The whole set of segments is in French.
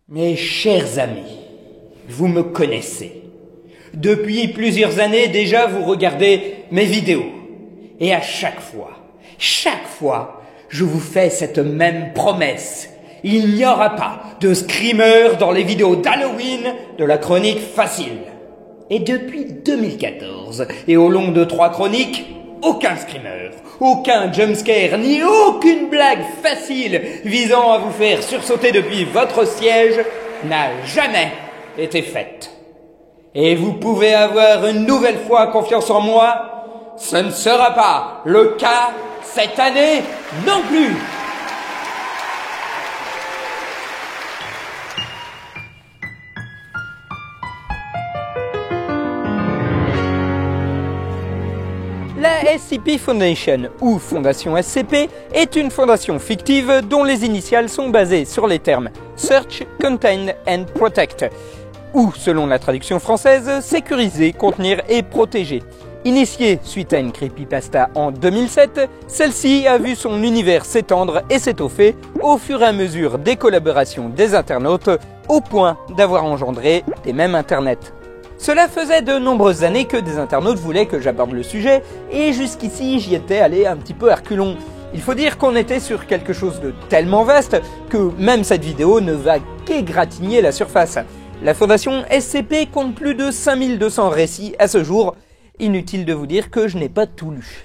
Mes chers amis, vous me connaissez. Depuis plusieurs années déjà, vous regardez mes vidéos. Et à chaque fois, je vous fais cette même promesse. Il n'y aura pas de screamer dans les vidéos d'Halloween de la chronique facile. Et depuis 2014, et au long de 3 chroniques, aucun screamer, aucun jumpscare, ni aucune blague facile visant à vous faire sursauter depuis votre siège n'a jamais été faite. Et vous pouvez avoir une nouvelle fois confiance en moi, ce ne sera pas le cas cette année non plus. La SCP Foundation, ou Fondation SCP, est une fondation fictive dont les initiales sont basées sur les termes Search, Contain and Protect, ou, selon la traduction française, sécuriser, contenir et protéger. Initiée suite à une creepypasta en 2007, celle-ci a vu son univers s'étendre et s'étoffer au fur et à mesure des collaborations des internautes, au point d'avoir engendré des mèmes internet. Cela faisait de nombreuses années que des internautes voulaient que j'aborde le sujet, et jusqu'ici j'y étais allé un petit peu à reculons. Il faut dire qu'on était sur quelque chose de tellement vaste que même cette vidéo ne va qu'égratigner la surface. La fondation SCP compte plus de 5200 récits à ce jour. Inutile de vous dire que je n'ai pas tout lu.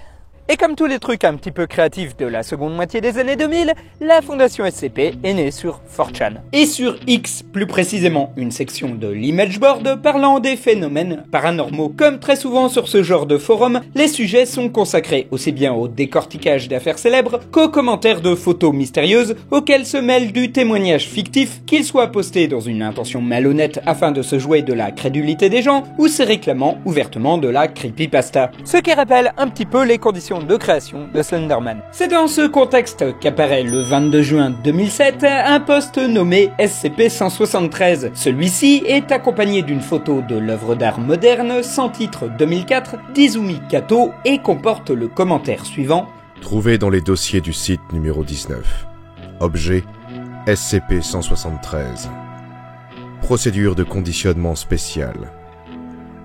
Et comme tous les trucs un petit peu créatifs de la seconde moitié des années 2000, la fondation SCP est née sur 4chan. Et sur X, plus précisément, une section de l'image board parlant des phénomènes paranormaux. Comme très souvent sur ce genre de forum, les sujets sont consacrés aussi bien au décortiquage d'affaires célèbres qu'aux commentaires de photos mystérieuses auxquels se mêle du témoignage fictif, qu'il soit posté dans une intention malhonnête afin de se jouer de la crédulité des gens ou se réclamant ouvertement de la creepypasta. Ce qui rappelle un petit peu les conditions de création de Slenderman. C'est dans ce contexte qu'apparaît le 22 juin 2007 un post nommé SCP-173. Celui-ci est accompagné d'une photo de l'œuvre d'art moderne sans titre 2004 d'Izumi Kato et comporte le commentaire suivant. Trouvé dans les dossiers du site numéro 19. Objet SCP-173. Procédure de conditionnement spéciale.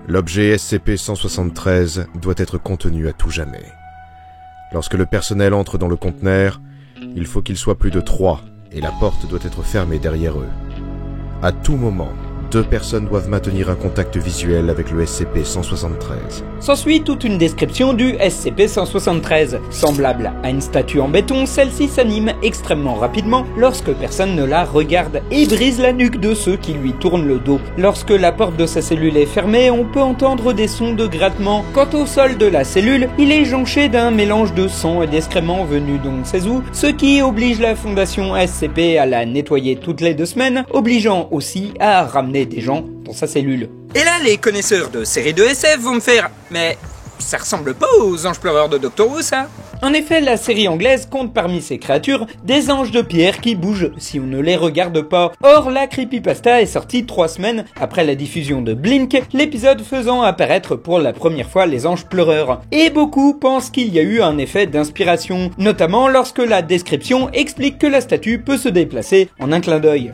L'objet SCP-173 doit être contenu à tout jamais. Lorsque le personnel entre dans le conteneur, il faut qu'il soit plus de 3 et la porte doit être fermée derrière eux. À tout moment, 2 personnes doivent maintenir un contact visuel avec le SCP-173. S'ensuit toute une description du SCP-173. Semblable à une statue en béton, celle-ci s'anime extrêmement rapidement lorsque personne ne la regarde et brise la nuque de ceux qui lui tournent le dos. Lorsque la porte de sa cellule est fermée, on peut entendre des sons de grattement. Quant au sol de la cellule, il est jonché d'un mélange de sang et d'excréments venus d'on ne sait où, ce qui oblige la fondation SCP à la nettoyer toutes les 2 semaines, obligeant aussi à ramener des gens dans sa cellule. Et là, les connaisseurs de séries de SF vont me faire « Mais ça ressemble pas aux anges pleureurs de Doctor Who, ça ?» En effet, la série anglaise compte parmi ses créatures des anges de pierre qui bougent si on ne les regarde pas. Or, la creepypasta est sortie 3 semaines après la diffusion de Blink, l'épisode faisant apparaître pour la première fois les anges pleureurs. Et beaucoup pensent qu'il y a eu un effet d'inspiration, notamment lorsque la description explique que la statue peut se déplacer en un clin d'œil.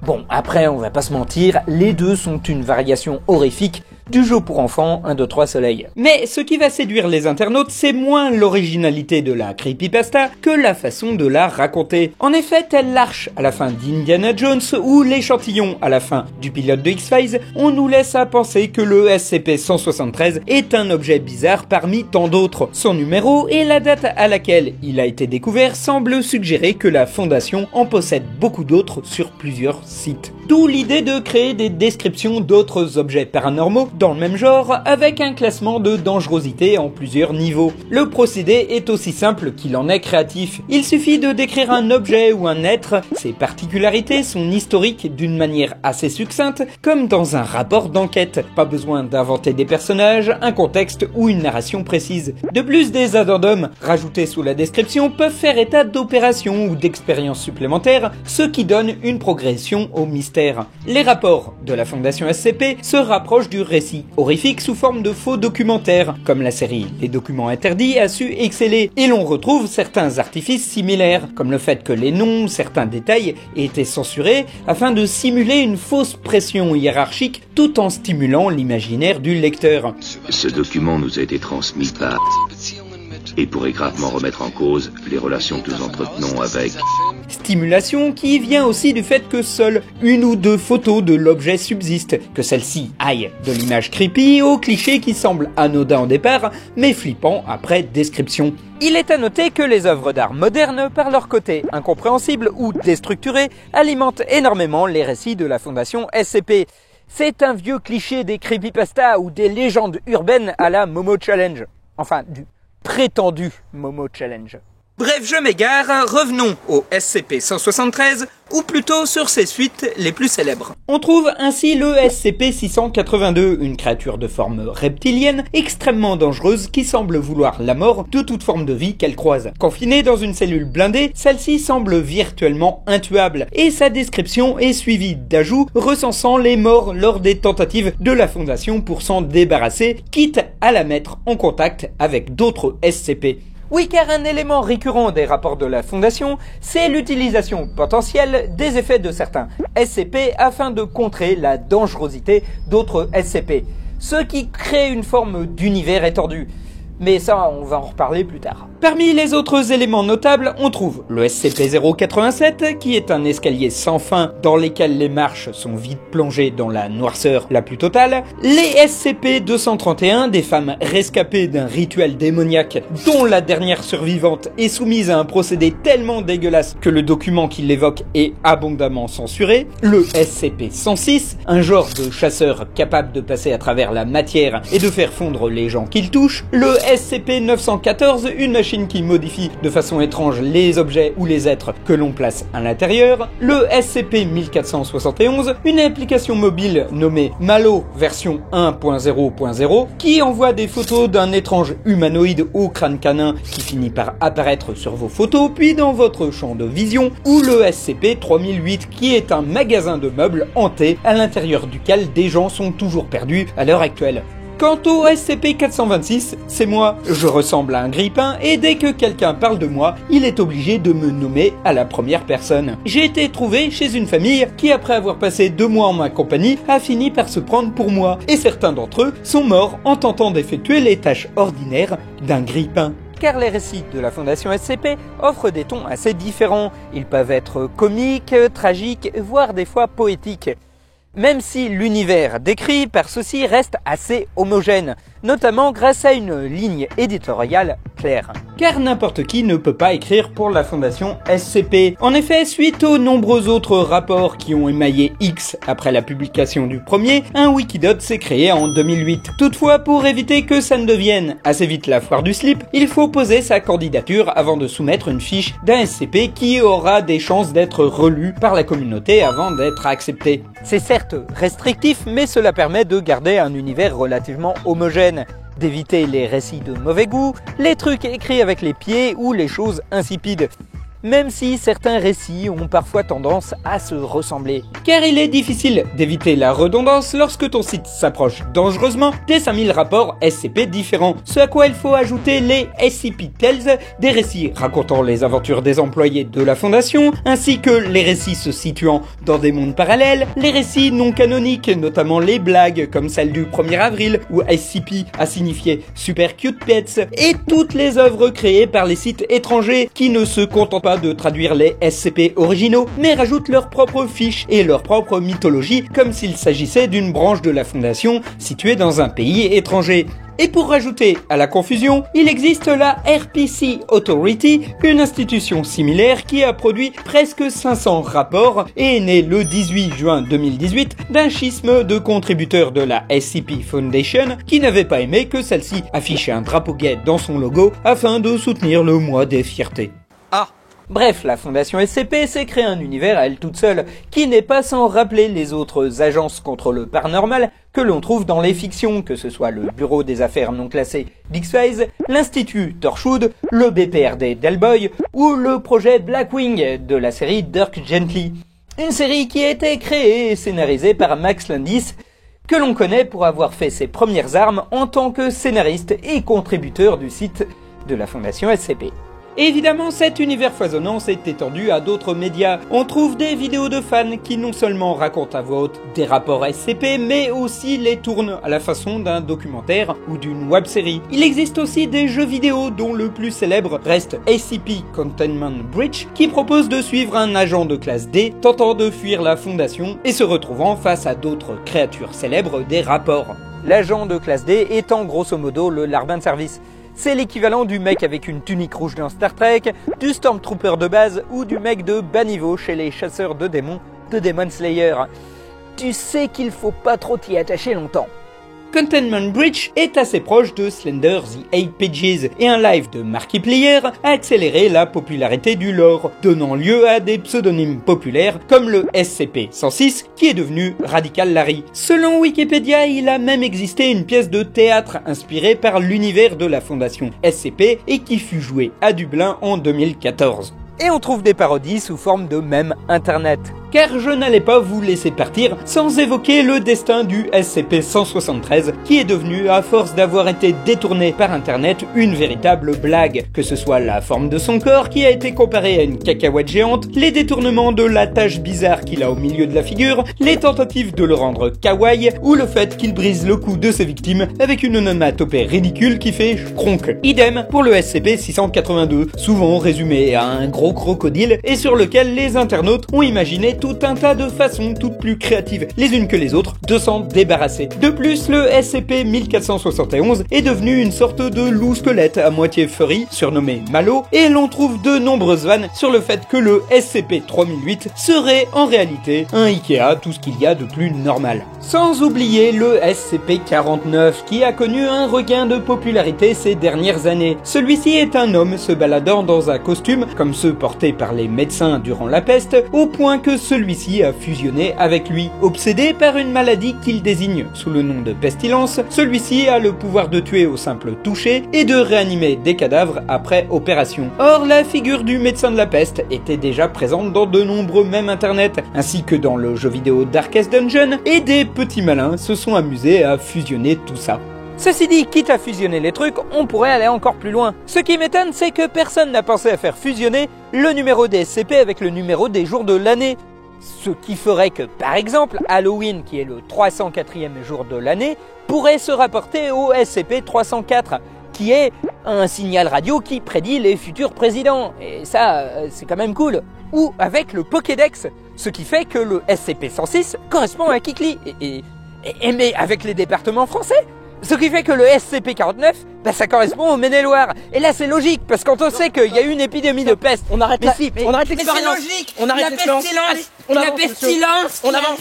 Bon, après, on va pas se mentir, les deux sont une variation horrifique du jeu pour enfants 1, 2, 3 soleil. Mais ce qui va séduire les internautes, c'est moins l'originalité de la creepypasta que la façon de la raconter. En effet, telle l'arche à la fin d'Indiana Jones ou l'échantillon à la fin du pilote de X-Files, on nous laisse à penser que le SCP-173 est un objet bizarre parmi tant d'autres. Son numéro et la date à laquelle il a été découvert semblent suggérer que la Fondation en possède beaucoup d'autres sur plusieurs sites. D'où l'idée de créer des descriptions d'autres objets paranormaux dans le même genre, avec un classement de dangerosité en plusieurs niveaux. Le procédé est aussi simple qu'il en est créatif. Il suffit de décrire un objet ou un être, ses particularités, son historique d'une manière assez succincte, comme dans un rapport d'enquête. Pas besoin d'inventer des personnages, un contexte ou une narration précise. De plus, des addendums rajoutés sous la description peuvent faire état d'opérations ou d'expériences supplémentaires, ce qui donne une progression au mystère. Les rapports de la Fondation SCP se rapprochent du récit récits horrifiques sous forme de faux documentaires, comme la série Les Documents Interdits a su exceller, et l'on retrouve certains artifices similaires, comme le fait que les noms, certains détails aient été censurés afin de simuler une fausse pression hiérarchique tout en stimulant l'imaginaire du lecteur. Ce document nous a été transmis par et pourrait gravement remettre en cause les relations que nous entretenons avec. Stimulation qui vient aussi du fait que seule une ou deux photos de l'objet subsistent, que celle-ci aille de l'image creepy au cliché qui semble anodin au départ, mais flippant après description. Il est à noter que les œuvres d'art modernes, par leur côté incompréhensible ou déstructuré, alimentent énormément les récits de la fondation SCP. C'est un vieux cliché des creepypasta ou des légendes urbaines à la Momo Challenge. Enfin, du prétendu Momo Challenge. Bref, je m'égare, revenons au SCP-173, ou plutôt sur ses suites les plus célèbres. On trouve ainsi le SCP-682, une créature de forme reptilienne extrêmement dangereuse qui semble vouloir la mort de toute forme de vie qu'elle croise. Confinée dans une cellule blindée, celle-ci semble virtuellement intuable, et sa description est suivie d'ajouts recensant les morts lors des tentatives de la Fondation pour s'en débarrasser, quitte à la mettre en contact avec d'autres SCP. Oui, car un élément récurrent des rapports de la Fondation, c'est l'utilisation potentielle des effets de certains SCP afin de contrer la dangerosité d'autres SCP, ce qui crée une forme d'univers étendu. Mais ça, on va en reparler plus tard. Parmi les autres éléments notables, on trouve le SCP-087, qui est un escalier sans fin dans lequel les marches sont vite plongées dans la noirceur la plus totale, les SCP-231, des femmes rescapées d'un rituel démoniaque dont la dernière survivante est soumise à un procédé tellement dégueulasse que le document qui l'évoque est abondamment censuré, le SCP-106, un genre de chasseur capable de passer à travers la matière et de faire fondre les gens qu'il touche, le SCP-914, une machine qui modifie de façon étrange les objets ou les êtres que l'on place à l'intérieur, le SCP-1471, une application mobile nommée Malo version 1.0.0 qui envoie des photos d'un étrange humanoïde au crâne canin qui finit par apparaître sur vos photos puis dans votre champ de vision, ou le SCP-3008 qui est un magasin de meubles hanté à l'intérieur duquel des gens sont toujours perdus à l'heure actuelle. Quant au SCP-426, c'est moi. Je ressemble à un grippin et dès que quelqu'un parle de moi, il est obligé de me nommer à la première personne. J'ai été trouvé chez une famille qui, après avoir passé 2 mois en ma compagnie, a fini par se prendre pour moi. Et certains d'entre eux sont morts en tentant d'effectuer les tâches ordinaires d'un grippin. Car les récits de la Fondation SCP offrent des tons assez différents. Ils peuvent être comiques, tragiques, voire des fois poétiques. Même si l'univers décrit par ceux-ci reste assez homogène, notamment grâce à une ligne éditoriale claire. Car n'importe qui ne peut pas écrire pour la Fondation SCP. En effet, suite aux nombreux autres rapports qui ont émaillé X après la publication du premier, un Wikidot s'est créé en 2008. Toutefois, pour éviter que ça ne devienne assez vite la foire du slip, il faut poser sa candidature avant de soumettre une fiche d'un SCP qui aura des chances d'être relu par la communauté avant d'être accepté. C'est certes restrictif, mais cela permet de garder un univers relativement homogène, d'éviter les récits de mauvais goût, les trucs écrits avec les pieds ou les choses insipides. Même si certains récits ont parfois tendance à se ressembler. Car il est difficile d'éviter la redondance lorsque ton site s'approche dangereusement des 5000 rapports SCP différents. Ce à quoi il faut ajouter les SCP Tales, des récits racontant les aventures des employés de la Fondation, ainsi que les récits se situant dans des mondes parallèles, les récits non canoniques, notamment les blagues comme celle du 1er avril où SCP a signifié Super Cute Pets, et toutes les œuvres créées par les sites étrangers qui ne se contentent pas de traduire les SCP originaux, mais rajoutent leurs propres fiches et leur propre mythologie comme s'il s'agissait d'une branche de la Fondation située dans un pays étranger. Et pour rajouter à la confusion, il existe la RPC Authority, une institution similaire qui a produit presque 500 rapports et est née le 18 juin 2018 d'un schisme de contributeurs de la SCP Foundation qui n'avaient pas aimé que celle-ci affichait un drapeau gay dans son logo afin de soutenir le mois des fiertés. Ah! Bref, la Fondation SCP s'est créé un univers à elle toute seule, qui n'est pas sans rappeler les autres agences contre le paranormal que l'on trouve dans les fictions, que ce soit le Bureau des affaires non classées d'X-Files, l'Institut Torchwood, le BPRD d'Hellboy ou le projet Blackwing de la série Dirk Gently. Une série qui a été créée et scénarisée par Max Landis, que l'on connaît pour avoir fait ses premières armes en tant que scénariste et contributeur du site de la Fondation SCP. Évidemment, cet univers foisonnant s'est étendu à d'autres médias. On trouve des vidéos de fans qui non seulement racontent à voix haute des rapports SCP, mais aussi les tournent à la façon d'un documentaire ou d'une web-série. Il existe aussi des jeux vidéo dont le plus célèbre reste SCP Containment Breach, qui propose de suivre un agent de classe D tentant de fuir la Fondation et se retrouvant face à d'autres créatures célèbres des rapports. L'agent de classe D étant grosso modo le larbin de service. C'est l'équivalent du mec avec une tunique rouge dans Star Trek, du Stormtrooper de base ou du mec de bas niveau chez les chasseurs de démons de Demon Slayer. Tu sais qu'il faut pas trop t'y attacher longtemps. Containment Breach est assez proche de Slender the 8 Pages et un live de Markiplier a accéléré la popularité du lore, donnant lieu à des pseudonymes populaires comme le SCP-106 qui est devenu Radical Larry. Selon Wikipédia, il a même existé une pièce de théâtre inspirée par l'univers de la Fondation SCP et qui fut jouée à Dublin en 2014. Et on trouve des parodies sous forme de mèmes internet. Car je n'allais pas vous laisser partir sans évoquer le destin du SCP-173 qui est devenu, à force d'avoir été détourné par internet, une véritable blague. Que ce soit la forme de son corps qui a été comparée à une cacahuète géante, les détournements de la tache bizarre qu'il a au milieu de la figure, les tentatives de le rendre kawaii ou le fait qu'il brise le cou de ses victimes avec une onomatopée ridicule qui fait cronk. Idem pour le SCP-682, souvent résumé à un gros crocodile et sur lequel les internautes ont imaginé tout un tas de façons toutes plus créatives les unes que les autres de s'en débarrasser. De plus, le SCP-1471 est devenu une sorte de loup squelette à moitié furry, surnommé Malo, et l'on trouve de nombreuses vannes sur le fait que le SCP-3008 serait en réalité un Ikea, tout ce qu'il y a de plus normal. Sans oublier le SCP-49 qui a connu un regain de popularité ces dernières années. Celui-ci est un homme se baladant dans un costume, comme ceux portés par les médecins durant la peste, au point que celui-ci a fusionné avec lui. Obsédé par une maladie qu'il désigne sous le nom de pestilence, celui-ci a le pouvoir de tuer au simple toucher et de réanimer des cadavres après opération. Or, la figure du médecin de la peste était déjà présente dans de nombreux mèmes internet, ainsi que dans le jeu vidéo Darkest Dungeon, et des petits malins se sont amusés à fusionner tout ça. Ceci dit, quitte à fusionner les trucs, on pourrait aller encore plus loin. Ce qui m'étonne, c'est que personne n'a pensé à faire fusionner le numéro des SCP avec le numéro des jours de l'année. Ce qui ferait que, par exemple, Halloween, qui est le 304e jour de l'année, pourrait se rapporter au SCP-304, qui est un signal radio qui prédit les futurs présidents. Et ça, c'est quand même cool. Ou avec le Pokédex, ce qui fait que le SCP-106 correspond à Kikli. Mais avec les départements français. Ce qui fait que le SCP-49, ça correspond au Maine-et-Loire. Et là, c'est logique, parce quand on sait qu'il y a eu une épidémie de peste... On arrête on arrête l'expérience. C'est logique. On arrête l'expérience. La pestilence. On avance.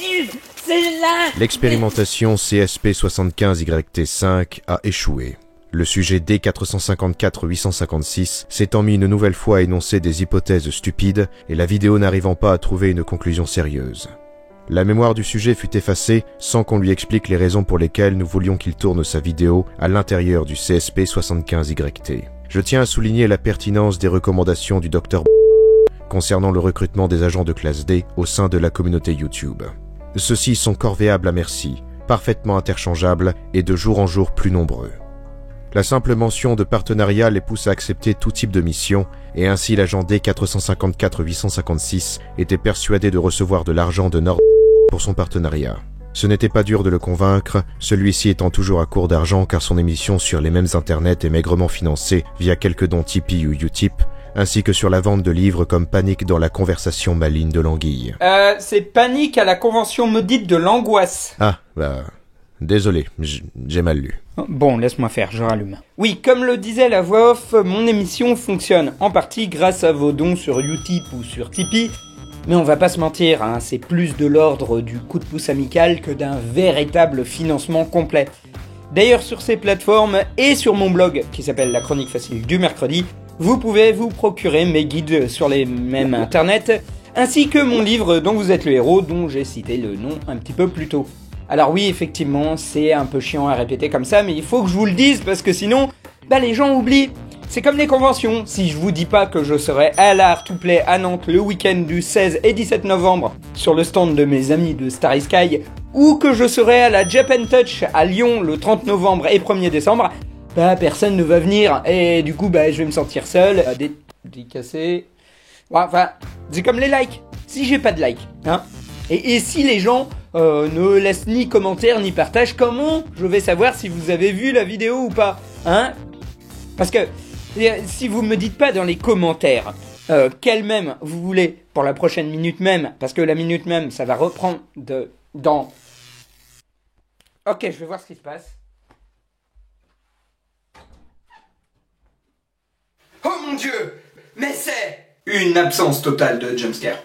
C'est là. L'expérimentation CSP-75YT5 a échoué. Le sujet D454-856 s'étant mis une nouvelle fois à énoncer des hypothèses stupides et la vidéo n'arrivant pas à trouver une conclusion sérieuse. La mémoire du sujet fut effacée sans qu'on lui explique les raisons pour lesquelles nous voulions qu'il tourne sa vidéo à l'intérieur du CSP-75YT. Je tiens à souligner la pertinence des recommandations du Dr concernant le recrutement des agents de classe D au sein de la communauté YouTube. Ceux-ci sont corvéables à merci, parfaitement interchangeables et de jour en jour plus nombreux. La simple mention de partenariat les pousse à accepter tout type de mission, et ainsi l'agent D454-856 était persuadé de recevoir de l'argent de Nord pour son partenariat. Ce n'était pas dur de le convaincre, celui-ci étant toujours à court d'argent car son émission sur les mêmes internets est maigrement financée via quelques dons Tipeee ou Utip, ainsi que sur la vente de livres comme Panique dans la conversation maligne de l'anguille. C'est Panique à la convention maudite de l'angoisse. Ah, désolé, j'ai mal lu. Bon, laisse-moi faire, je rallume. Oui, comme le disait la voix off, mon émission fonctionne en partie grâce à vos dons sur Utip ou sur Tipeee. Mais on va pas se mentir, c'est plus de l'ordre du coup de pouce amical que d'un véritable financement complet. D'ailleurs, sur ces plateformes et sur mon blog, qui s'appelle La Chronique Facile du Mercredi, vous pouvez vous procurer mes guides sur les mêmes internets, ainsi que mon livre dont vous êtes le héros, dont j'ai cité le nom un petit peu plus tôt. Alors oui, effectivement, c'est un peu chiant à répéter comme ça, mais il faut que je vous le dise, parce que sinon, les gens oublient. c'est comme les conventions. Si je vous dis pas que je serai à l'Art to Play à Nantes le week-end du 16 et 17 novembre sur le stand de mes amis de Starry Sky, ou que je serai à la Japan Touch à Lyon le 30 novembre et 1er décembre, bah personne ne va venir et du coup bah je vais me sentir seul, dédicacé. Ouais, enfin, c'est comme les likes. Si j'ai pas de likes, hein, et si les gens ne laissent ni commentaires ni partage, comment je vais savoir si vous avez vu la vidéo ou pas, hein? Parce que si vous me dites pas dans les commentaires quel mème vous voulez pour la prochaine minute même, parce que la minute même ça va reprendre dans... Ok, je vais voir ce qui se passe. Oh mon dieu! Mais c'est une absence totale de jumpscare.